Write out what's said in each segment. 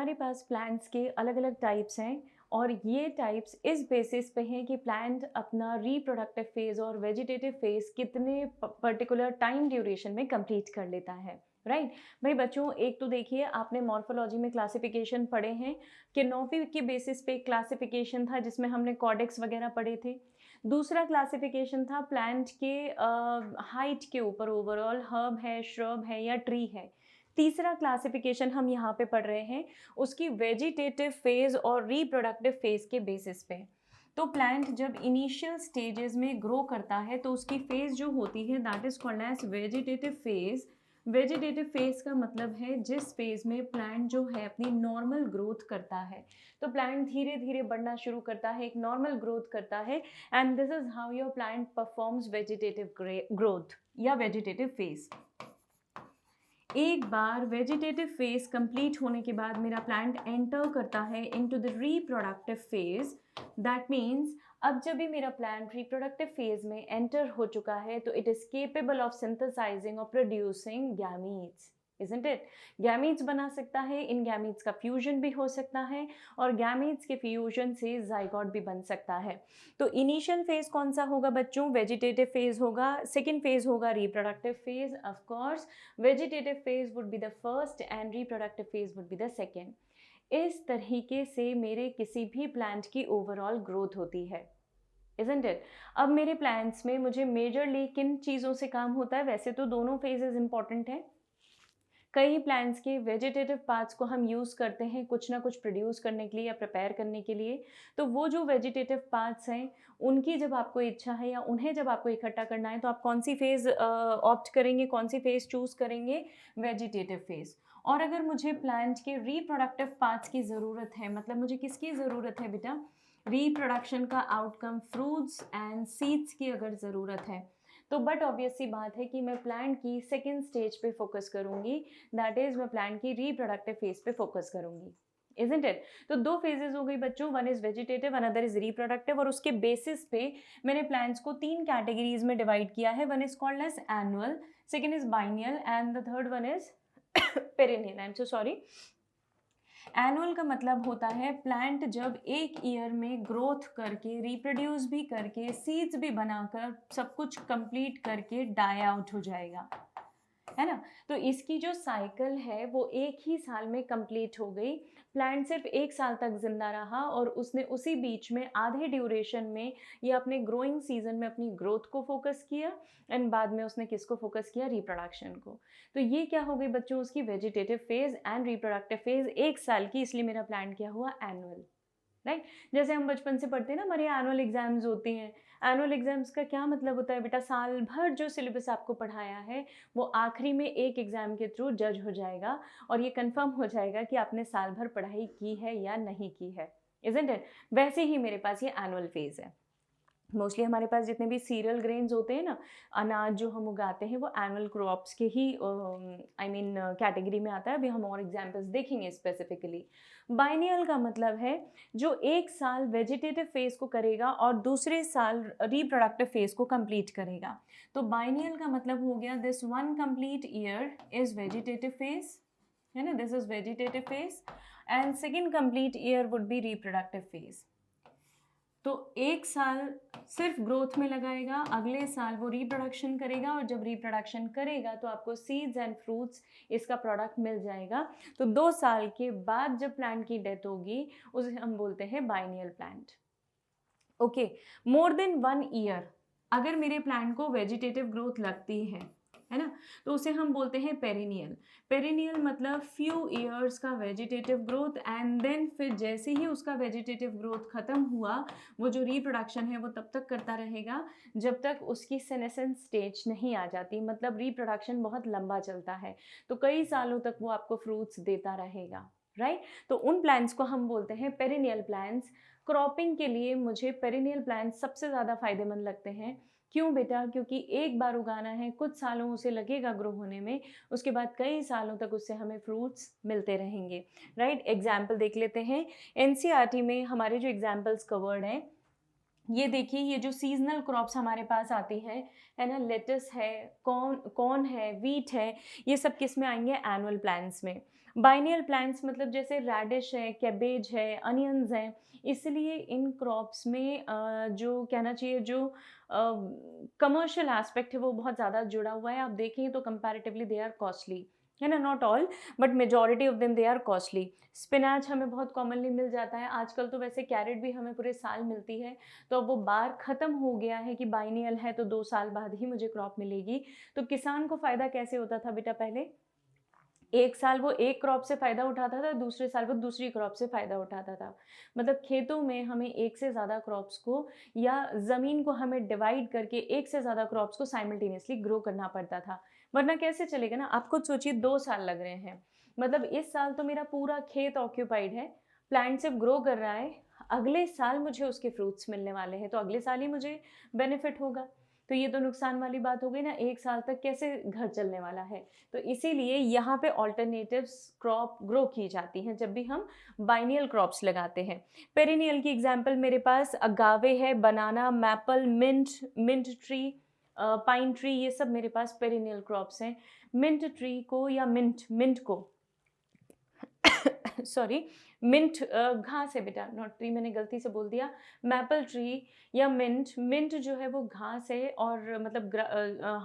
हमारे पास प्लांट्स के अलग अलग टाइप्स हैं और ये टाइप्स इस बेसिस पे हैं कि प्लांट अपना रिप्रोडक्टिव फेज और वेजिटेटिव फेज कितने पर्टिकुलर टाइम ड्यूरेशन में कंप्लीट कर लेता है। राइट। भाई बच्चों, एक तो देखिए, आपने मॉर्फोलॉजी में क्लासिफिकेशन पढ़े हैं कि नौवीं के बेसिस पे क्लासिफिकेशन था जिसमें हमने कॉडेक्स वगैरह पढ़े थे। दूसरा क्लासिफिकेशन था प्लांट के हाइट के ऊपर, ओवरऑल हर्ब है, श्रब है या ट्री है। तीसरा क्लासिफिकेशन हम यहाँ पे पढ़ रहे हैं उसकी वेजिटेटिव फेज और रिप्रोडक्टिव फेज के बेसिस पे। तो प्लांट जब इनिशियल स्टेजेस में ग्रो करता है तो उसकी फेज जो होती है that is called as vegetative phase. Vegetative phase का मतलब है जिस फेज में प्लांट जो है अपनी नॉर्मल ग्रोथ करता है। तो प्लांट धीरे धीरे बढ़ना शुरू करता है, एक नॉर्मल ग्रोथ करता है, and this is how your plant performs vegetative growth या वेजिटेटिव फेज। एक बार वेजिटेटिव फेज कंप्लीट होने के बाद मेरा प्लांट एंटर करता है into the reproductive phase. That means अब जब भी मेरा प्लांट रिप्रोडक्टिव फेज में एंटर हो चुका है तो it is capable of synthesizing और producing gametes, isn't it. Gametes बना सकता है, इन गैमीट्स का फ्यूजन भी हो सकता है और गैमीट्स के फ्यूजन से जाइगोट भी बन सकता है। तो इनिशियल फेज कौन सा होगा बच्चों? वेजिटेटिव फेज होगा। सेकेंड फेज होगा reproductive phase. Of course vegetative phase would be the first and reproductive phase would be the second. इस तरीके से मेरे किसी भी प्लांट की ओवरऑल ग्रोथ होती है, इजंट इट। अब मेरे प्लांट्स में मुझे मेजरली किन चीज़ों से काम होता है? वैसे तो दोनों फेजेस इंपॉर्टेंट हैं। कई प्लांट्स के वेजिटेटिव पार्ट्स को हम यूज़ करते हैं कुछ ना कुछ प्रोड्यूस करने के लिए या प्रिपेयर करने के लिए। तो वो जो वेजिटेटिव पार्ट्स हैं उनकी जब आपको इच्छा है या उन्हें जब आपको इकट्ठा करना है तो आप कौन सी फेज़ ऑप्ट करेंगे, कौन सी फेज़ चूज़ करेंगे? Vegetative phase. और अगर मुझे प्लांट के रिप्रोडक्टिव पार्ट्स की ज़रूरत है, मतलब मुझे किसकी ज़रूरत है बेटा? रिप्रोडक्शन का आउटकम फ्रूट्स एंड सीड्स की अगर ज़रूरत है तो बट ऑब्वियस सी बात है कि मैं प्लांट की सेकेंड स्टेज पे फोकस करूंगी, दैट इज मैं प्लांट की रिप्रोडक्टिव फेज पे फोकस करूंगी, इजंट इट। तो दो फेजेस हो गई बच्चों, one is vegetative another is reproductive, और उसके बेसिस पे मैंने प्लांट्स को तीन कैटेगरीज में डिवाइड किया है। One is called as annual, second is biennial and the third one is perennial. I am so sorry. Annual का मतलब होता है प्लांट जब एक ईयर में ग्रोथ करके, रिप्रोड्यूस भी करके, सीड्स भी बनाकर, सब कुछ कंप्लीट करके डाई आउट हो जाएगा, है ना। तो इसकी जो साइकिल है वो एक ही साल में कंप्लीट हो गई। प्लांट सिर्फ एक साल तक जिंदा रहा और उसने उसी बीच में आधे ड्यूरेशन में या अपने ग्रोइंग सीजन में अपनी ग्रोथ को फोकस किया एंड बाद में उसने किसको फोकस किया? रिप्रोडक्शन को। तो ये क्या हो गई बच्चों? उसकी vegetative phase and reproductive phase एक साल की, इसलिए मेरा प्लांट क्या हुआ? एनुअल। राइट। जैसे हम बचपन से पढ़ते हैं ना, हमारे एनुअल एग्जाम्स होती हैं। एनुअल एग्जाम्स का क्या मतलब होता है बेटा? साल भर जो सिलेबस आपको पढ़ाया है वो आखिरी में एक एग्जाम के थ्रू जज हो जाएगा और ये कंफर्म हो जाएगा कि आपने साल भर पढ़ाई की है या नहीं की है, इजंट इट। वैसे ही मेरे पास ये एनुअल फेज है। मोस्टली हमारे पास जितने भी सीरियल ग्रेन्स होते हैं ना, अनाज जो हम उगाते हैं, वो एनुअल क्रॉप्स के ही कैटेगरी में आता है। अभी हम और एग्जांपल्स देखेंगे स्पेसिफिकली। बाइनियल का मतलब है जो एक साल वेजिटेटिव फेज को करेगा और दूसरे साल रिप्रोडक्टिव फेज को कंप्लीट करेगा। तो बाइनियल का मतलब हो गया this one complete year is vegetative phase, है ना, this is vegetative phase, and second complete year would be reproductive phase. तो एक साल सिर्फ ग्रोथ में लगाएगा, अगले साल वो रिप्रोडक्शन करेगा और जब रिप्रोडक्शन करेगा तो आपको सीड्स एंड फ्रूट्स इसका प्रोडक्ट मिल जाएगा। तो 2 साल के बाद जब प्लांट की डेथ होगी उसे हम बोलते हैं biennial plant. Okay, more than 1 year अगर मेरे प्लांट को वेजिटेटिव ग्रोथ लगती है ना, तो उसे हम बोलते हैं पेरिनियल। पेरिनियल मतलब फ्यू ईयर्स का वेजिटेटिव ग्रोथ एंड देन फिर जैसे ही उसका वेजिटेटिव ग्रोथ खत्म हुआ, वो जो रिप्रोडक्शन है वो तब तक करता रहेगा जब तक उसकी सेनेसेंस स्टेज नहीं आ जाती। मतलब रिप्रोडक्शन बहुत लंबा चलता है, तो कई सालों तक वो आपको फ्रूट्स देता रहेगा, राइट। तो उन प्लांट्स को हम बोलते हैं पेरिनियल प्लांट्स। क्रॉपिंग के लिए मुझे पेरिनियल प्लांट्स सबसे ज़्यादा फायदेमंद लगते हैं। क्यों बेटा? क्योंकि एक बार उगाना है, कुछ सालों उसे लगेगा ग्रो होने में, उसके बाद कई सालों तक उससे हमें फ्रूट्स मिलते रहेंगे, राइट। एग्जाम्पल देख लेते हैं। एनसीईआरटी में हमारे जो एग्जाम्पल्स कवर्ड हैं ये देखिए, ये जो सीज़नल क्रॉप्स हमारे पास आती हैं, है ना, लेटस है, कॉर्न है, व्हीट है, ये सब किस में आएँगे? एनुअल प्लांट्स में। बाइनियल प्लांट्स मतलब जैसे रेडिश है, कैबेज है, अनियंस हैं, इसलिए इन क्रॉप्स में जो कहना चाहिए जो कमर्शियल एस्पेक्ट है वो बहुत ज़्यादा जुड़ा हुआ है। आप देखें तो कंपैरेटिवली दे आर कॉस्टली, है ना, not all but majority of them they are costly. Spinach हमें बहुत कॉमनली मिल जाता है, आजकल तो वैसे कैरेट भी हमें पूरे साल मिलती है, तो अब वो बार ख़त्म हो गया है कि बाइनियल है तो 2 साल बाद ही मुझे क्रॉप मिलेगी। तो किसान को फ़ायदा कैसे होता था बेटा पहले? एक साल वो एक क्रॉप से फ़ायदा उठाता था, दूसरे साल वो दूसरी क्रॉप से फ़ायदा उठाता था। मतलब खेतों में हमें एक से ज़्यादा क्रॉप्स को या ज़मीन को हमें डिवाइड करके एक से ज़्यादा क्रॉप्स को साइमल्टेनियसली ग्रो करना पड़ता था। वरना कैसे चलेगा ना, आप खुद सोचिए 2 साल लग रहे हैं। मतलब इस साल तो मेरा पूरा खेत ऑक्यूपाइड है, प्लांट सिर्फ़ ग्रो कर रहा है, अगले साल मुझे उसके फ्रूट्स मिलने वाले हैं, तो अगले साल ही मुझे बेनिफिट होगा। तो ये तो नुकसान वाली बात हो गई ना, 1 साल तक कैसे घर चलने वाला है। तो इसीलिए यहाँ पे अल्टरनेटिव्स क्रॉप ग्रो की जाती हैं जब भी हम बाइनियल क्रॉप्स लगाते हैं। पेरिनियल की एग्जांपल मेरे पास अगावे है, banana, maple, mint tree, pine tree, ये सब मेरे पास पेरिनियल क्रॉप्स हैं। मिंट ट्री को या मिंट को सॉरी, मिंट घास है बेटा, नॉट ट्री, मैंने गलती से बोल दिया। मैपल ट्री या मिंट जो है वो घास है और मतलब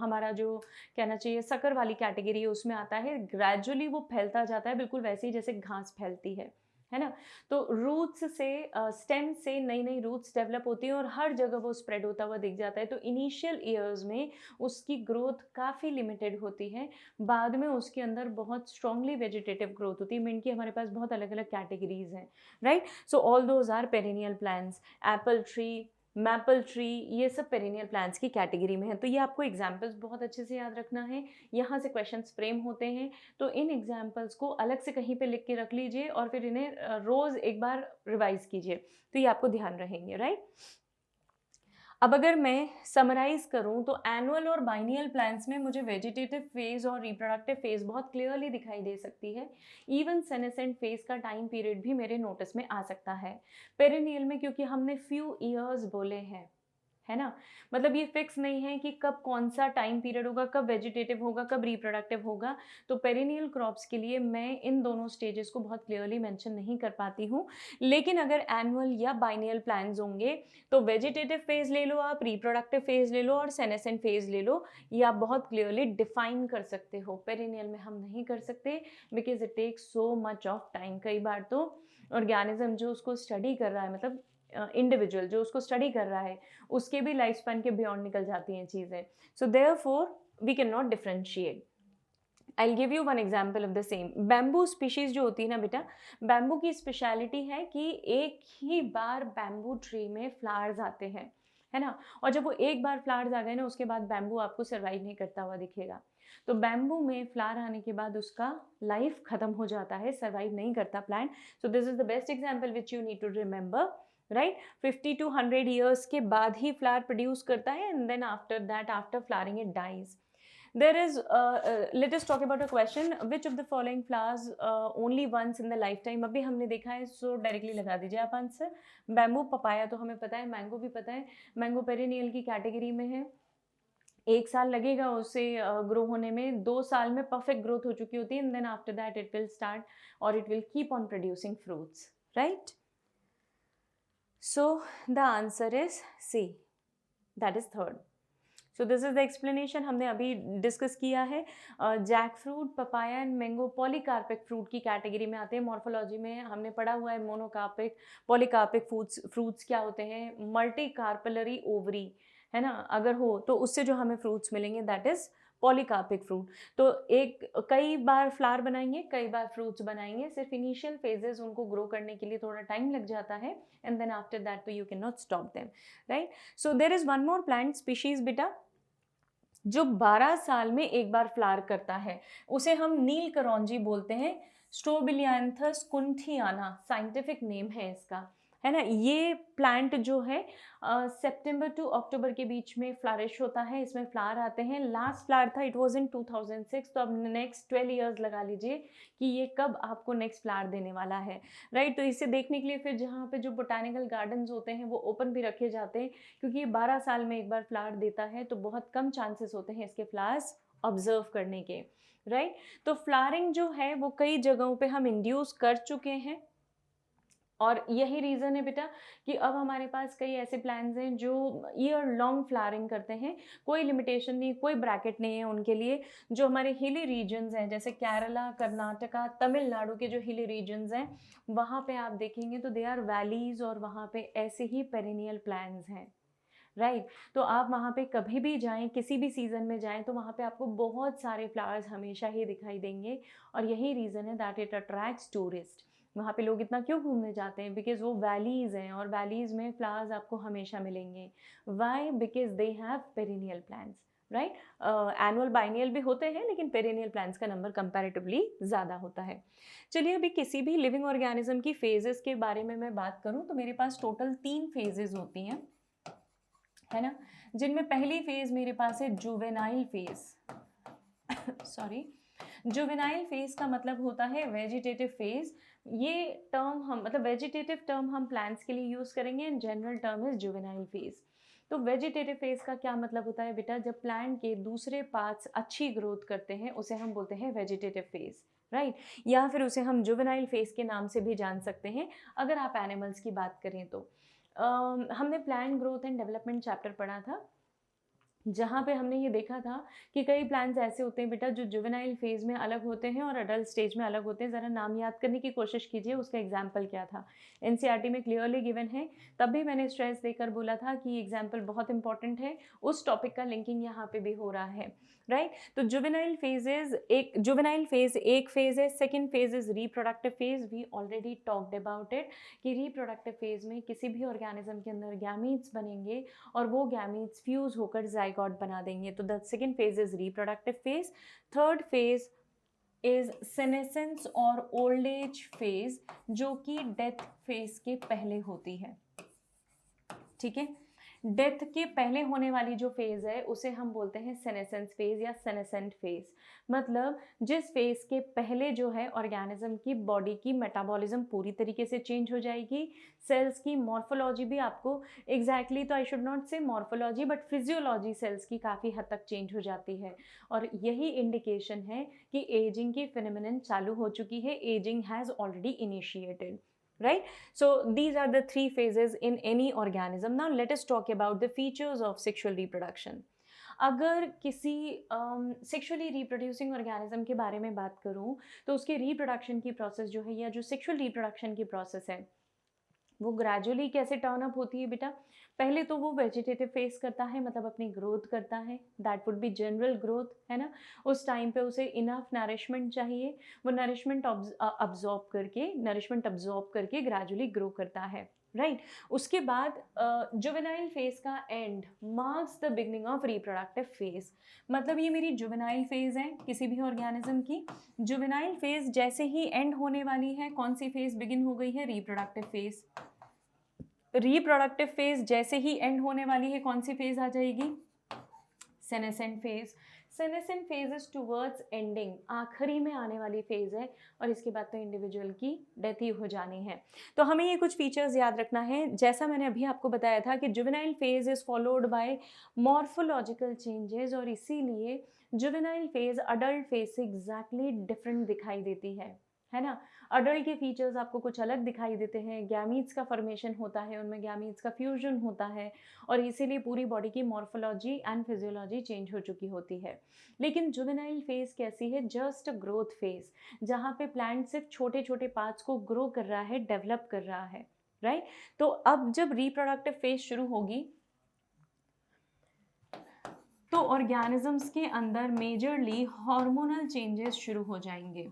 हमारा जो कहना चाहिए शक्कर वाली कैटेगरी है उसमें आता है। ग्रेजुअली वो फैलता जाता है बिल्कुल वैसे ही जैसे घास फैलती है ना। तो रूट्स से स्टेम से नई नई रूट्स डेवलप होती हैं और हर जगह वो स्प्रेड होता हुआ दिख जाता है। तो इनिशियल ईयर्स में उसकी ग्रोथ काफ़ी लिमिटेड होती है, बाद में उसके अंदर बहुत स्ट्रांगली वेजिटेटिव ग्रोथ होती है। मिंट की हमारे पास बहुत अलग अलग कैटेगरीज हैं, right. So all those are perennial plants. Apple tree, maple tree, ये सब पेरिनियल प्लांट्स की कैटेगरी में है। तो ये आपको एग्जाम्पल्स बहुत अच्छे से याद रखना है, यहाँ से क्वेश्चंस फ्रेम होते हैं। तो इन एग्जाम्पल्स को अलग से कहीं पे लिख के रख लीजिए और फिर इन्हें रोज़ एक बार रिवाइज कीजिए, तो ये आपको ध्यान रहेंगे, राइट। अब अगर मैं समराइज़ करूँ तो एनुअल और बाइनियल प्लांट्स में मुझे वेजिटेटिव फेज़ और रिप्रोडक्टिव फेज़ बहुत क्लियरली दिखाई दे सकती है। इवन सेनेसेंट फेज़ का टाइम पीरियड भी मेरे नोटिस में आ सकता है। पेरिनियल में क्योंकि हमने फ्यू ईयर्स बोले हैं, है ना, मतलब ये फिक्स नहीं है कि कब कौन सा टाइम पीरियड होगा, कब वेजिटेटिव होगा, कब रिप्रोडक्टिव होगा। तो पेरिनियल क्रॉप्स के लिए मैं इन दोनों स्टेजेस को बहुत क्लियरली मेंशन नहीं कर पाती हूँ। लेकिन अगर एनुअल या बाइनियल प्लांट्स होंगे तो वेजिटेटिव फेज ले लो आप, रिप्रोडक्टिव फेज ले लो और सेनेसेंट फेज ले लो, ये आप बहुत क्लियरली डिफाइन कर सकते हो। पेरिनियल में हम नहीं कर सकते because it takes so much of time. कई बार तो ऑर्गेनिज्म जो उसको स्टडी कर रहा है, मतलब इंडिविजुअल जो उसको स्टडी कर रहा है, उसके भी लाइफ स्पैन के बियॉन्ड निकल जाती हैं चीज़ें। So therefore we can not differentiate. I give you one example of the same. Bamboo species जो होती है ना बेटा, बैम्बू की स्पेशलिटी है कि एक ही बार बैम्बू ट्री में फ्लावर्स आते हैं, है ना। और जब वो एक बार फ्लावर्स आ गए ना, उसके बाद बैम्बू आपको सर्वाइव नहीं करता हुआ दिखेगा। तो बैम्बू में फ्लावर आने के बाद उसका लाइफ खत्म हो जाता है, सर्वाइव नहीं करता plant. So this is the best example which you need to remember, right. 50 to 100 years के बाद ही फ्लावर प्रोड्यूस करता है and then after that, after flowering it dies. There is, let us talk about a question. Which of the following flowers only once in the lifetime? अभी हमने देखा है, सो directly लगा दीजिए आप आंसर। बैम्बू, पपाया तो हमें पता है, मैंगो भी पता है। मैंगो पेरिनियल की कैटेगरी में है, 1 साल लगेगा उसे ग्रो होने में, 2 साल में परफेक्ट ग्रोथ हो चुकी होती है and then after that it will start और it will keep on producing fruits, right. So the answer is C, that is third. So this is the explanation हमने अभी डिस्कस किया है। Jackfruit, papaya and mango polycarpic fruit की category में आते हैं। Morphology में हमने पढ़ा हुआ है मोनोकार्पिक, पॉलीकार्पिक फ्रूट्स क्या होते हैं, मल्टी कार्पेलरी ओवरी, है ना, अगर हो तो उससे जो हमें फ्रूट्स मिलेंगे दैट इज पॉलीकार्पिक फ्रूट। तो एक कई बार फ्लावर बनाएंगे, कई बार फ्रूट्स बनाएंगे, सिर्फ इनिशियल फेजेस उनको ग्रो करने के लिए थोड़ा टाइम लग जाता है एंड देन आफ्टर दैट तो you can not stop them, right. So there is one more plant species बेटा जो 12 साल में एक बार फ्लावर करता है, उसे हम नील करौंजी बोलते हैं। स्ट्रोबिलियांथस कुंठियाना साइंटिफिक नेम है इसका। है ना। ये प्लांट जो है सितंबर टू अक्टूबर के बीच में फ्लरिश होता है, इसमें फ्लावर आते हैं। लास्ट फ्लावर था इट वाज इन 2006, तो अब नेक्स्ट 12 इयर्स लगा लीजिए कि ये कब आपको नेक्स्ट फ्लावर देने वाला है, राइट। तो इसे देखने के लिए फिर जहाँ पे जो बोटानिकल गार्डन्स होते हैं वो ओपन भी रखे जाते हैं, क्योंकि ये 12 साल में एक बार फ्लावर देता है, तो बहुत कम चांसेस होते हैं इसके फ्लावर्स ऑब्जर्व करने के, राइट। तो फ्लावरिंग जो है वो कई जगहों पे हम इंड्यूस कर चुके हैं, और यही रीज़न है बेटा कि अब हमारे पास कई ऐसे प्लान्स हैं जो ईयर लॉन्ग फ्लावरिंग करते हैं। कोई लिमिटेशन नहीं, कोई ब्रैकेट नहीं है उनके लिए। जो हमारे हिली रीजन्स हैं जैसे केरला, कर्नाटका, तमिलनाडु के जो हिली रीजन्स हैं, वहाँ पे आप देखेंगे तो दे आर वैलीज़, और वहाँ पे ऐसे ही पेरिनियल प्लान्स हैं, राइट। तो आप वहाँ पे कभी भी जाएं, किसी भी सीज़न में जाएं, तो वहाँ पे आपको बहुत सारे फ्लावर्स हमेशा ही दिखाई देंगे, और यही रीज़न है दैट इट अट्रैक्ट्स टूरिस्ट। वहाँ पे लोग इतना क्यों घूमने जाते हैं? बिकॉज वो वैलीज़ हैं, और वैलीज़ में फ्लावर्स आपको हमेशा मिलेंगे। Why? Because they have perennial plants, right. Annual biennial भी होते हैं, लेकिन पेरिनियल प्लांट्स का नंबर कंपैरेटिवली ज़्यादा होता है। चलिए, अभी किसी भी लिविंग ऑर्गेनिज्म की फेजेस के बारे में मैं बात करूँ तो मेरे पास टोटल 3 फेजेस होती हैं, है ना, जिनमें पहली फेज मेरे पास है juvenile phase sorry. Juvenile phase का मतलब होता है वेजिटेटिव फेज। ये टर्म हम मतलब वेजिटेटिव टर्म हम प्लांट्स के लिए यूज़ करेंगे, and general term is juvenile phase. तो वेजिटेटिव फेज का क्या मतलब होता है बेटा? जब प्लांट के दूसरे पार्ट्स अच्छी ग्रोथ करते हैं उसे हम बोलते हैं वेजिटेटिव फेज, राइट। या फिर उसे हम जुवेनाइल फेज के नाम से भी जान सकते हैं अगर आप एनिमल्स की बात करें तो। हमने plant growth and development chapter पढ़ा था, जहाँ पे हमने ये देखा था कि कई प्लांट्स ऐसे होते हैं बेटा जो जुवेनाइल फेज में अलग होते हैं और अडल्ट स्टेज में अलग होते हैं। ज़रा नाम याद करने की कोशिश कीजिए, उसका एग्जाम्पल क्या था। एनसीईआरटी में क्लियरली गिवन है, तब भी मैंने स्ट्रेस देकर बोला था कि एग्जाम्पल बहुत इंपॉर्टेंट है। उस टॉपिक का लिंकिंग यहाँ पे भी हो रहा है, राइट। तो जुवेनाइल फेज एक फेज है। Second phase is reproductive phase. We already talked about it कि रिप्रोडक्टिव फेज में किसी भी ऑर्गेनिज्म के अंदर गैमीट्स बनेंगे और वो गैमीट्स फ्यूज होकर जाइगोट बना देंगे। तो the second phase is reproductive phase. Third phase is senescence और ओल्ड एज फेज, जो कि डेथ फेज के पहले होती है, ठीक है। डेथ के पहले होने वाली जो फेज है उसे हम बोलते हैं सेनेसेंस फेज या सेनेसेंट फेज। मतलब जिस फेज के पहले जो है ऑर्गेनिज्म की बॉडी की मेटाबॉलिज्म पूरी तरीके से चेंज हो जाएगी, सेल्स की मॉर्फोलॉजी भी आपको एग्जैक्टली तो आई शुड नॉट से मॉर्फोलॉजी बट फिजियोलॉजी सेल्स की काफ़ी हद तक चेंज हो जाती है, और यही इंडिकेशन है कि एजिंग की फिनोमिनन चालू हो चुकी है, ageing has already initiated, right? So these are the 3 phases in any organism. Now let us talk about the features of sexual reproduction. अगर किसी सेक्सुअली रिप्रोड्यूसिंग ऑर्गेनिज्म के बारे में बात करूं तो उसके रिप्रोडक्शन की प्रोसेस जो है, या जो सेक्सुअल रिप्रोडक्शन की प्रोसेस है, वो ग्रेजुअली कैसे टर्न अप होती है बेटा? पहले तो वो वेजिटेटिव फेस करता है, मतलब अपनी ग्रोथ करता है, that would be general growth, है ना। उस टाइम पे उसे इनफ नरिशमेंट चाहिए, वो नरिशमेंट अब्जॉर्ब करके ग्रेजुअली ग्रो करता है, राइट। उसके बाद जुवेनाइल फेज का and marks the beginning of reproductive phase. मतलब ये मेरी जुवेनाइल फेज है किसी भी ऑर्गेनिज्म की। जुवेनाइल फेज जैसे ही एंड होने वाली है, कौन सी फेज बिगिन हो गई है? Reproductive phase. रिप्रोडक्टिव फेज जैसे ही एंड होने वाली है, कौन सी फेज आ जाएगी? Senescent phase. Senescent phase is towards ending, आखिरी में आने वाली फेज है, और इसके बाद तो इंडिविजुअल की डेथ ही हो जानी है। तो हमें ये कुछ फीचर्स याद रखना है। जैसा मैंने अभी आपको बताया था कि juvenile phase is followed by morphological changes, और इसीलिए जुवेनाइल फेज अडल्ट फेज से एग्जैक्टली डिफरेंट दिखाई देती है ना। अडल्ट के फीचर्स आपको कुछ अलग दिखाई देते हैं, गैमीट्स का फॉर्मेशन होता है, उनमें गैमीट्स का फ्यूजन होता है, और इसीलिए पूरी बॉडी की मॉर्फोलॉजी एंड फिजियोलॉजी चेंज हो चुकी होती है। लेकिन जुवेनाइल फेज कैसी है? जस्ट ग्रोथ फेज, जहाँ पे प्लांट सिर्फ छोटे छोटे पार्ट्स को ग्रो कर रहा है, डेवलप कर रहा है, राइट। तो अब जब रिप्रोडक्टिव फेज शुरू होगी तो ऑर्गेनिजम्स के अंदर मेजरली हार्मोनल चेंजेस शुरू हो जाएंगे,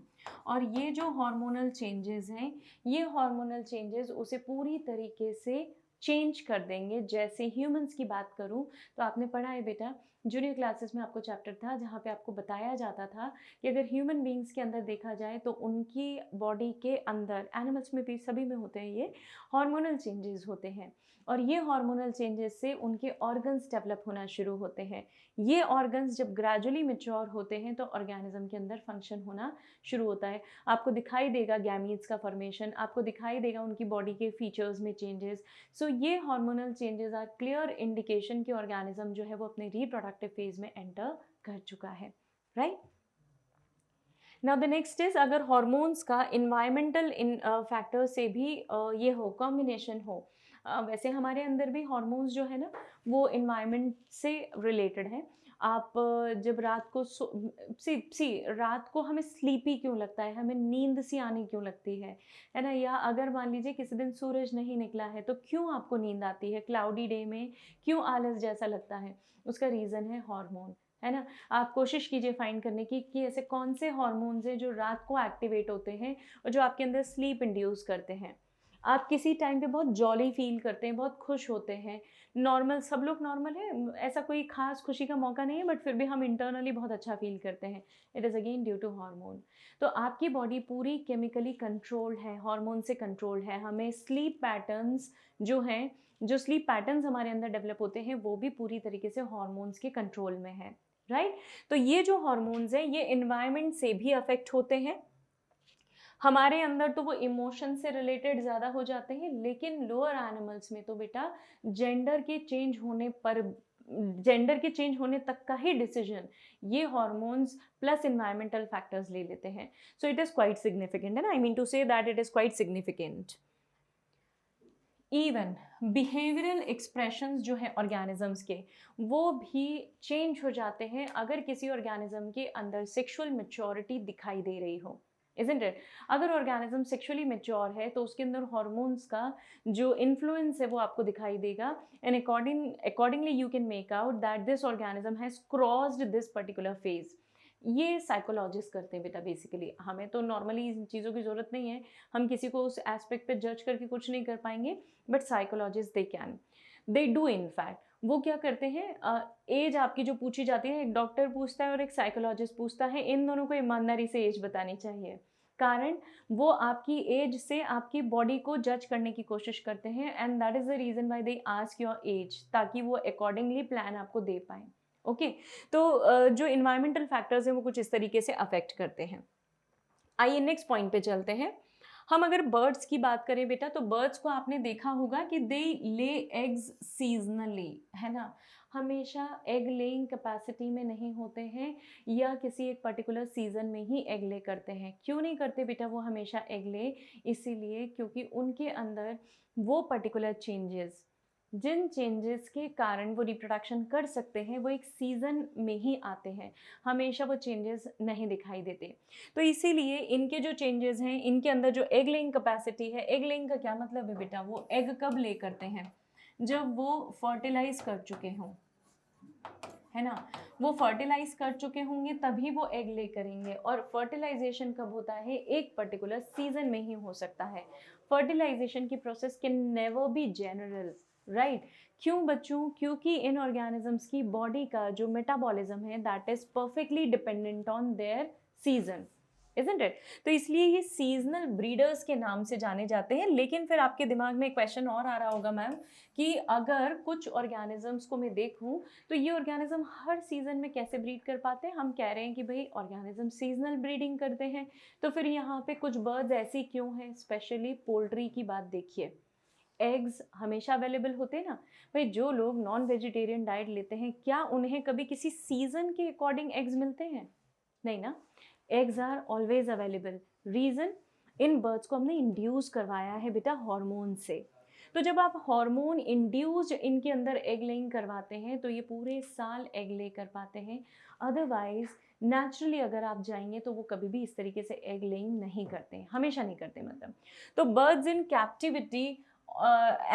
और ये जो हार्मोनल चेंजेस हैं, ये हार्मोनल चेंजेस उसे पूरी तरीके से चेंज कर देंगे। जैसे ह्यूमंस की बात करूं तो आपने पढ़ा है बेटा जूनियर क्लासेस में आपको चैप्टर था जहाँ पे आपको बताया जाता था कि अगर ह्यूमन बींग्स के अंदर देखा जाए तो उनकी बॉडी के अंदर, एनिमल्स में भी सभी में होते हैं ये, हार्मोनल चेंजेस होते हैं और ये हार्मोनल चेंजेस से उनके ऑर्गन्स डेवलप होना शुरू होते हैं। ये ऑर्गन्स जब ग्रेजुअली मैच्योर होते हैं तो ऑर्गेनिज्म के अंदर फंक्शन होना शुरू होता है। आपको दिखाई देगा गैमीट्स का फॉर्मेशन, आपको दिखाई देगा उनकी बॉडी के फीचर्स में चेंजेस। सो ये hormonal changes are clear indication कि ऑर्गेनिज्म जो है वो अपने रिप्रोडक्टिव फेज में एंटर कर चुका है, right. Now the next is, अगर हॉर्मोन्स का इन्वायरमेंटल फैक्टर से भी ये हो, कॉम्बिनेशन हो। वैसे हमारे अंदर भी हॉर्मोन्स जो है ना वो इन्वायरमेंट से रिलेटेड है। आप जब रात को रात को हमें स्लीपी क्यों लगता है, हमें नींद सी आनी क्यों लगती है ना, या अगर मान लीजिए किसी दिन सूरज नहीं निकला है तो क्यों आपको नींद आती है, क्लाउडी डे में क्यों आलस जैसा लगता है, उसका रीज़न है हार्मोन, है ना। आप कोशिश कीजिए फाइंड करने की कि ऐसे कौन से हॉर्मोन्स हैं जो रात को एक्टिवेट होते हैं और जो आपके अंदर स्लीप इंड्यूस करते हैं। आप किसी टाइम पे बहुत जॉली फील करते हैं, बहुत खुश होते हैं, नॉर्मल, सब लोग नॉर्मल है, ऐसा कोई खास खुशी का मौका नहीं है, बट फिर भी हम इंटरनली बहुत अच्छा फील करते हैं। It is again due to hormone. तो आपकी बॉडी पूरी केमिकली कंट्रोल्ड है, हार्मोन से कंट्रोल्ड है। हमें स्लीप पैटर्न्स जो हैं, जो स्लीप पैटर्न्स हमारे अंदर डेवलप होते हैं वो भी पूरी तरीके से हॉर्मोन्स के कंट्रोल में है, राइट। तो ये जो हॉर्मोन्स हैं ये एनवायरनमेंट से भी अफेक्ट होते हैं। हमारे अंदर तो वो इमोशन से रिलेटेड ज़्यादा हो जाते हैं, लेकिन लोअर एनिमल्स में तो बेटा जेंडर के चेंज होने पर, जेंडर के चेंज होने तक का ही डिसीजन ये हॉर्मोन्स प्लस इन्वायरमेंटल फैक्टर्स ले लेते हैं। So it is quite significant, है ना, I mean to say that it is quite significant. Even behavioural expressions जो है ऑर्गेनिजम्स के, वो भी चेंज हो जाते हैं अगर किसी ऑर्गेनिज्म के अंदर सेक्सुअल मैच्योरिटी दिखाई दे रही हो, इजंट इट। अगर ऑर्गेनिज्म सेक्सुअली मैच्योर है तो उसके अंदर हॉर्मोन्स का जो इन्फ्लुएंस है वो आपको दिखाई देगा, and accordingly you can make out that this organism has crossed this particular phase. ये साइकोलॉजिस्ट करते हैं बेटा बेसिकली, हमें तो नॉर्मली इन चीज़ों की ज़रूरत नहीं है, हम किसी को उस एस्पेक्ट पे जज करके कुछ नहीं कर पाएंगे, but psychologist they can, they do in fact. वो क्या करते हैं, एज आपकी जो पूछी जाती है, एक डॉक्टर पूछता है और एक साइकोलॉजिस्ट पूछता है, इन दोनों को ईमानदारी से एज बतानी चाहिए। कारण वो आपकी एज से आपकी बॉडी को जज करने की कोशिश करते हैं, and that is the reason why they ask your age, ताकि वो अकॉर्डिंगली प्लान आपको दे पाएँ। ओके। तो जो इन्वायरमेंटल फैक्टर्स हैं वो कुछ इस तरीके से अफेक्ट करते हैं। आइए नेक्स्ट पॉइंट पे चलते हैं। हम अगर बर्ड्स की बात करें बेटा, तो बर्ड्स को आपने देखा होगा कि दे ले एग्स सीजनली, है ना, हमेशा एग लेइंग कैपेसिटी में नहीं होते हैं या किसी एक पर्टिकुलर सीजन में ही एग ले करते हैं। क्यों नहीं करते बेटा वो हमेशा एग ले? इसीलिए क्योंकि उनके अंदर वो पर्टिकुलर चेंजेस, जिन चेंजेस के कारण वो रिप्रोडक्शन कर सकते हैं, वो एक सीज़न में ही आते हैं, हमेशा वो चेंजेस नहीं दिखाई देते। तो इसीलिए इनके जो चेंजेस हैं, इनके अंदर जो एग लेइंग कैपेसिटी है, एग लेइंग का क्या मतलब है बेटा, वो एग कब ले करते हैं, जब वो फर्टिलाइज कर चुके हों, है ना, वो फर्टिलाइज कर चुके होंगे तभी वो एग ले करेंगे। और फर्टिलाइजेशन कब होता है, एक पर्टिकुलर सीजन में ही हो सकता है। फर्टिलाइजेशन की process can never be general, right. क्यों बच्चों? क्योंकि इन ऑर्गेनिजम्स की बॉडी का जो मेटाबॉलिज्म है that is perfectly dependent on their season, isn't it. तो इसलिए ये सीजनल ब्रीडर्स के नाम से जाने जाते हैं। लेकिन फिर आपके दिमाग में एक क्वेश्चन और आ रहा होगा मैम, कि अगर कुछ ऑर्गेनिजम्स को मैं देखूं तो ये ऑर्गेनिज्म हर सीजन में कैसे ब्रीड कर पाते हैं? हम कह रहे हैं कि भाई ऑर्गेनिज्म सीजनल ब्रीडिंग करते हैं, तो फिर यहाँ पे कुछ बर्ड्स ऐसी क्यों हैं? स्पेशली पोल्ट्री की बात देखिए, एग्स हमेशा अवेलेबल होते हैं ना भाई। जो लोग नॉन वेजिटेरियन डाइट लेते हैं, क्या उन्हें कभी किसी सीजन के अकॉर्डिंग एग्स मिलते हैं? नहीं ना, eggs are always available. Reason, इन बर्ड्स को हमने इंड्यूस करवाया है बेटा हार्मोन से। तो जब आप हार्मोन इंड्यूस्ड इनके अंदर एग लेइंग करवाते हैं तो ये पूरे साल एग ले कर पाते हैं। अदरवाइज नेचुरली अगर आप जाएंगे तो वो कभी भी इस तरीके से एग लेइंग नहीं करते हैं, हमेशा नहीं करते मतलब। तो birds in captivity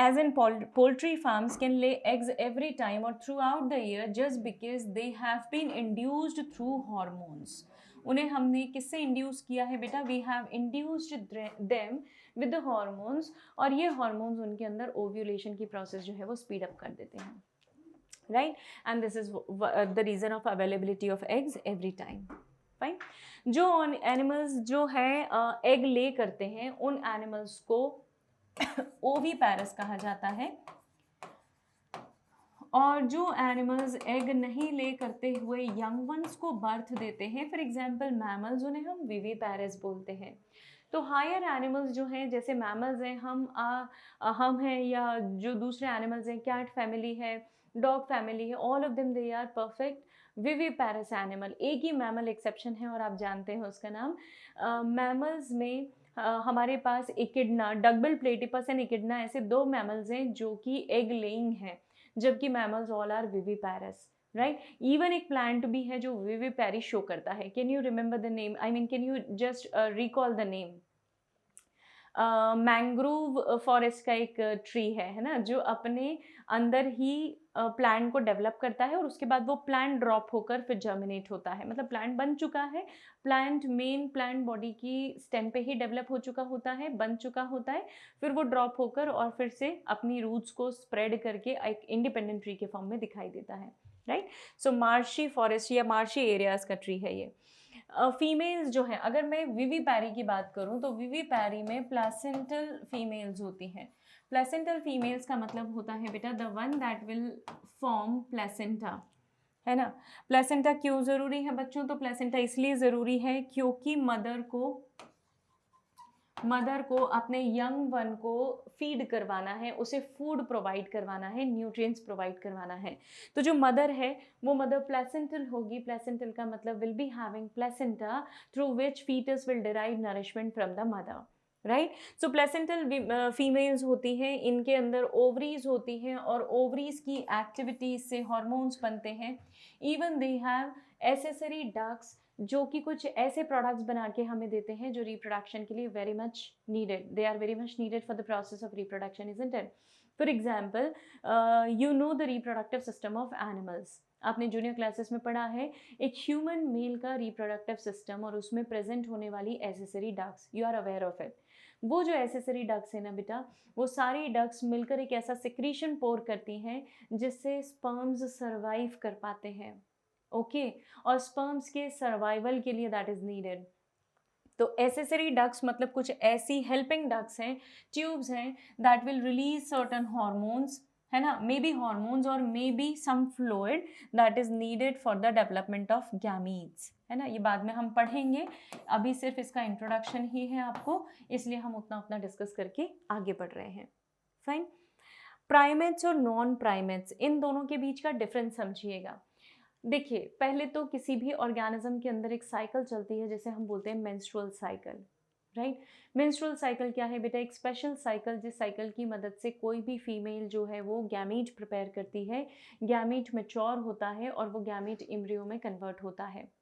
as in poultry farms can lay eggs every time or throughout the year just because they have been induced through hormones. उन्हें हमने किससे इंड्यूस किया है बेटा? We have induced them with the hormones, और ये hormones उनके अंदर ओव्यूलेशन की प्रोसेस जो है वो स्पीड अप कर देते हैं। Right, and this is the reason of availability of eggs every time. Fine. जो एनिमल्स जो है एग ले करते हैं, उन एनिमल्स को ओवीपैरस कहा जाता है, और जो एनिमल्स एग नहीं ले करते हुए यंग वंस को बर्थ देते हैं, फॉर एग्जांपल मैमल्स, उन्हें हम विविपैरस बोलते हैं। तो हायर एनिमल्स जो हैं, जैसे मैमल्स हैं, हम हैं, या जो दूसरे एनिमल्स हैं, कैट फैमिली है, डॉग फैमिली है, all of them they are perfect viviparous animal. एक ही मैमल एक्सेप्शन है और आप जानते हैं उसका नाम। मैमल्स में हमारे पास echidna, duckbill platypus and echidna, ऐसे दो मैमल्स हैं जो कि एग लेइंग हैं, जबकि mammals all are viviparous, right. Even एक प्लांट भी है जो विविपैरी शो करता है। Can you remember the name, I mean can you just recall the name? Mangrove forest का एक ट्री है ना, जो अपने अंदर ही प्लांट को डेवलप करता है और उसके बाद वो प्लांट ड्रॉप होकर फिर जर्मिनेट होता है। मतलब प्लांट बन चुका है, प्लांट मेन प्लांट बॉडी की स्टेम पे ही डेवलप हो चुका होता है, बन चुका होता है, फिर वो ड्रॉप होकर और फिर से अपनी रूट्स को स्प्रेड करके एक इंडिपेंडेंट ट्री के फॉर्म में दिखाई देता है, राइट। सो मार्शी फॉरेस्ट या मार्शी एरियाज का ट्री है ये। फीमेल्स जो है, अगर मैं विविपैरी की बात करूं तो विविपैरी में प्लेसेंटल फीमेल्स होती हैं। प्लेसेंटल फीमेल्स का मतलब होता है बेटा the one that will form placenta, है ना। प्लेसेंटा क्यों ज़रूरी है बच्चों? तो प्लेसेंटा इसलिए ज़रूरी है क्योंकि मदर को अपने यंग वन को फीड करवाना है, उसे फूड प्रोवाइड करवाना है, न्यूट्रिएंट्स प्रोवाइड करवाना है। तो जो मदर है वो मदर प्लेसेंटल होगी। प्लेसेंटल का मतलब will be having placenta through which foetus will derive nourishment from the mother, right. So placental females होती हैं, इनके अंदर ओवरीज होती हैं और ओवरीज की एक्टिविटीज से हार्मोन्स बनते हैं। Even they have accessory ducts, जो कि कुछ ऐसे प्रोडक्ट्स बना के हमें देते हैं जो रिप्रोडक्शन के लिए very much needed, they are very much needed for the process of reproduction, isn't it? For example, you know the reproductive system of animals, आपने जूनियर क्लासेस में पढ़ा है एक ह्यूमन मेल का रिप्रोडक्टिव सिस्टम और उसमें प्रेजेंट होने वाली accessory ducts, you are aware of it. वो जो एसेसरी डक्ट्स है ना बेटा, वो सारी डक्ट्स मिलकर एक ऐसा सिक्रीशन पोर करती हैं जिससे स्पर्म्स सर्वाइव कर पाते हैं, ओके। और स्पर्म्स के सर्वाइवल के लिए दैट इज नीडेड। तो एसेसरी डक्ट्स मतलब कुछ ऐसी हेल्पिंग डक्ट्स हैं, ट्यूब्स हैं, that will release certain hormones, है ना, मे बी हॉर्मोन्स और maybe some fluid that is needed for the development of gametes, है ना। ये बाद में हम पढ़ेंगे, अभी सिर्फ इसका इंट्रोडक्शन ही है आपको, इसलिए हम उतना उतना डिस्कस करके आगे बढ़ रहे हैं। फाइन। प्राइमेट्स और नॉन प्राइमेट्स, इन दोनों के बीच का डिफरेंस समझिएगा। देखिए, पहले तो किसी भी ऑर्गेनिज्म के अंदर एक साइकिल चलती है जिसे हम बोलते हैं menstrual cycle, right. Menstrual cycle क्या है बेटा? एक स्पेशल साइकिल जिस साइकिल की मदद से कोई भी फीमेल जो है वो गैमीट प्रिपेयर करती है, गैमीट मैच्योर होता है और वो गैमीट एम्ब्रियो में कन्वर्ट होता है,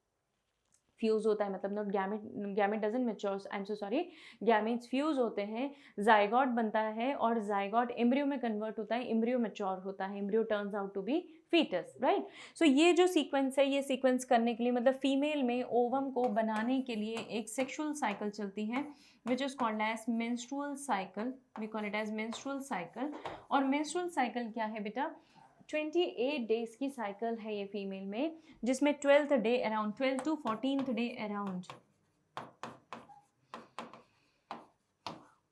फ्यूज होता है, मतलब not gamete, gamete doesn't mature, I am so sorry, gametes fuse होते हैं, जाइगोट बनता है और जाइगोट एम्ब्रियो में कन्वर्ट होता है, एम्ब्रियो मैच्योर होता है, embryo turns out to be foetus, right. So ये जो सीक्वेंस है, ये सीक्वेंस करने के लिए मतलब फीमेल में ओवम को बनाने के लिए एक सेक्सुअल साइकिल चलती है which is called as menstrual cycle, we call it as menstrual cycle. और मेंस्ट्रुअल साइकिल क्या है बेटा? 28 डेज की साइकिल है ये फीमेल में, जिसमें 12th day around, 12 to 14th day around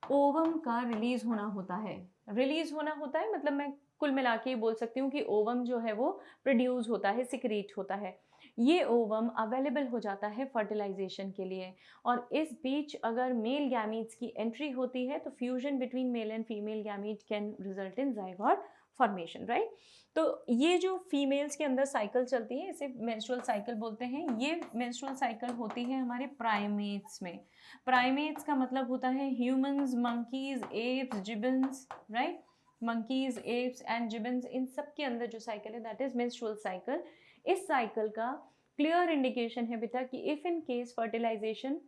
ovum का रिलीज होना होता है। रिलीज होना होता है मतलब मैं कुल मिला के बोल सकती हूँ कि ओवम जो है वो प्रोड्यूस होता है, सिक्रीट होता है। ये ओवम अवेलेबल हो जाता है फर्टिलाइजेशन के लिए, और इस बीच अगर मेल गैमीट्स की एंट्री होती है तो fusion between male and female gamete can result in zygote formation, right. तो ये जो फीमेल्स के अंदर साइकिल चलती है इसे मेंस्ट्रुअल साइकिल बोलते हैं। ये मेंस्ट्रुअल साइकिल होती है हमारे प्राइमेट्स में। प्राइमेट्स का मतलब होता है humans, monkeys, apes, gibbons, right. Monkeys, apes and gibbons, इन सब के अंदर जो साइकिल है दैट इज मेंस्ट्रुअल साइकिल। इस साइकिल का क्लियर इंडिकेशन है बेटा कि इफ इन केस फर्टिलाइजेशन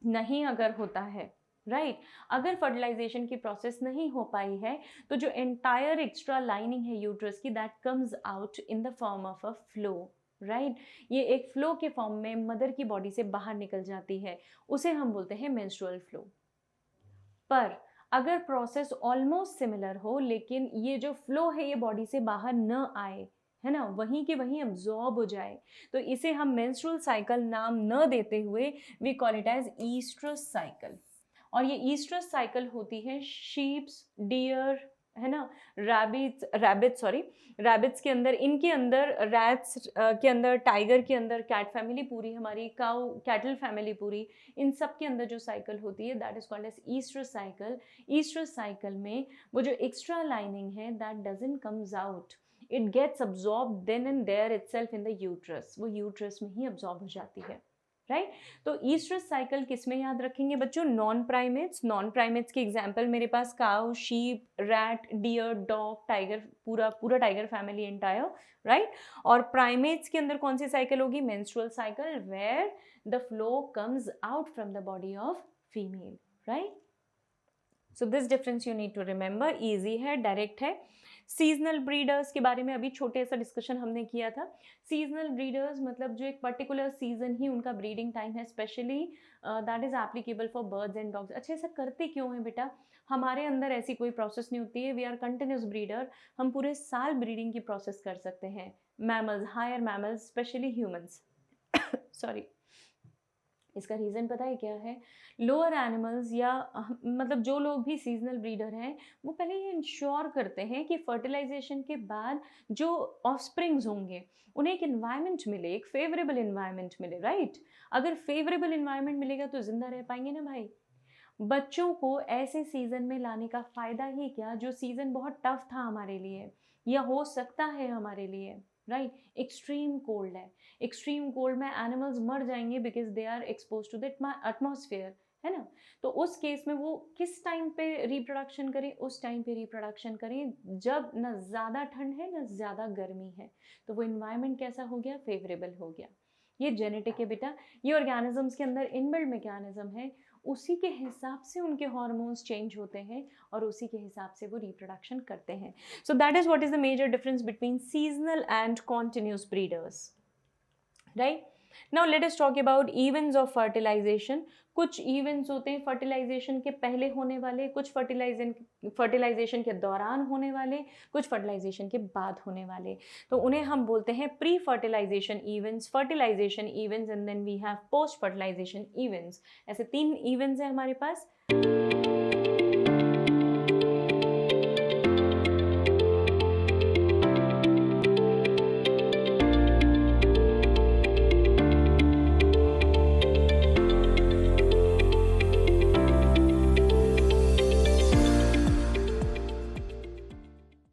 नहीं अगर होता है, राइट, अगर फर्टिलाइजेशन की प्रोसेस नहीं हो पाई है तो जो एंटायर एक्स्ट्रा लाइनिंग है यूट्रस की that comes out in the form of a flow, right. ये एक फ्लो के फॉर्म में मदर की बॉडी से बाहर निकल जाती है, उसे हम बोलते हैं मेंस्ट्रुअल फ्लो। पर अगर प्रोसेस ऑलमोस्ट सिमिलर हो लेकिन ये जो फ्लो है ये बॉडी से बाहर न आए, है ना, वहीं के वहीं अब्जॉर्ब हो जाए। तो इसे हम मेंस्ट्रुअल साइकिल नाम न देते हुए we call it as oestrus cycle. और ये ईस्ट्रस साइकिल होती है शीप्स, डियर, है ना, रैबिट्स के अंदर, इनके अंदर, रैट्स के अंदर, टाइगर के अंदर, कैट फैमिली पूरी हमारी, काउ कैटल फैमिली पूरी, इन सब के अंदर जो साइकिल होती है that is called as oestrus cycle. Oestrus cycle में वो जो एक्स्ट्रा लाइनिंग है that doesn't comes out, it gets absorb then and there itself in the uterus, वो यूट्रस में ही अब्जॉर्ब हो जाती है, राइट। तो ईस्ट्रस साइकिल किस में याद रखेंगे बच्चों? Non primates. नॉन प्राइमेट्स के एग्जांपल मेरे पास cow, sheep, rat, deer, dog, tiger, पूरा पूरा टाइगर फैमिली एंटायर, राइट। और प्राइमेट्स के अंदर कौन सी साइकिल होगी? Menstrual cycle, where the flow comes out from the body of female, right. So this difference you need to remember, easy है, direct है। सीजनल ब्रीडर्स के बारे में अभी छोटे सा डिस्कशन हमने किया था। सीजनल ब्रीडर्स मतलब जो एक पर्टिकुलर सीजन ही उनका ब्रीडिंग टाइम है, specially that is applicable for birds and dogs. अच्छा, ऐसा करते क्यों है बेटा? हमारे अंदर ऐसी कोई प्रोसेस नहीं होती है, वी आर कंटिन्यूस ब्रीडर, हम पूरे साल ब्रीडिंग की प्रोसेस कर सकते हैं। Mammals, higher mammals, specially humans sorry, इसका रीज़न पता है क्या है? लोअर एनिमल्स या मतलब जो लोग भी सीजनल ब्रीडर हैं वो पहले ये इंश्योर करते हैं कि फर्टिलाइजेशन के बाद जो ऑफस्प्रिंग्स होंगे उन्हें एक इन्वायरमेंट मिले, एक फेवरेबल इन्वायरमेंट मिले, राइट। अगर फेवरेबल इन्वायरमेंट मिलेगा तो जिंदा रह पाएंगे ना भाई। बच्चों को ऐसे सीज़न में लाने का फ़ायदा ही क्या जो सीज़न बहुत टफ था हमारे लिए या हो सकता है हमारे लिए, राइट। एक्सट्रीम कोल्ड है, एक्सट्रीम कोल्ड में एनिमल्स मर जाएंगे because they are expose to the atmosphere, है ना। तो उस केस में वो किस टाइम पे रिप्रोडक्शन करें? उस टाइम पे रिप्रोडक्शन करें जब न ज़्यादा ठंड है न ज़्यादा गर्मी है, तो वो इन्वायरमेंट कैसा हो गया? फेवरेबल हो गया। ये जेनेटिक है बेटा, ये ऑर्गेनिजम्स के अंदर इनबिल्ट मैकेनिज्म है, उसी के हिसाब से उनके हार्मोन्स चेंज होते हैं और उसी के हिसाब से वो रिप्रोडक्शन करते हैं। So that is what is the major difference between seasonal and continuous breeders, right. Now let us talk about events of fertilisation. कुछ इवेंट्स होते हैं फर्टिलाइजेशन के पहले होने वाले, कुछ फर्टिलाइजेशन के दौरान होने वाले, कुछ फर्टिलाइजेशन के बाद होने वाले। तो उन्हें हम बोलते हैं pre fertilisation events, fertilisation events and then we have post fertilisation events. ऐसे 3 इवेंट्स हैं हमारे पास।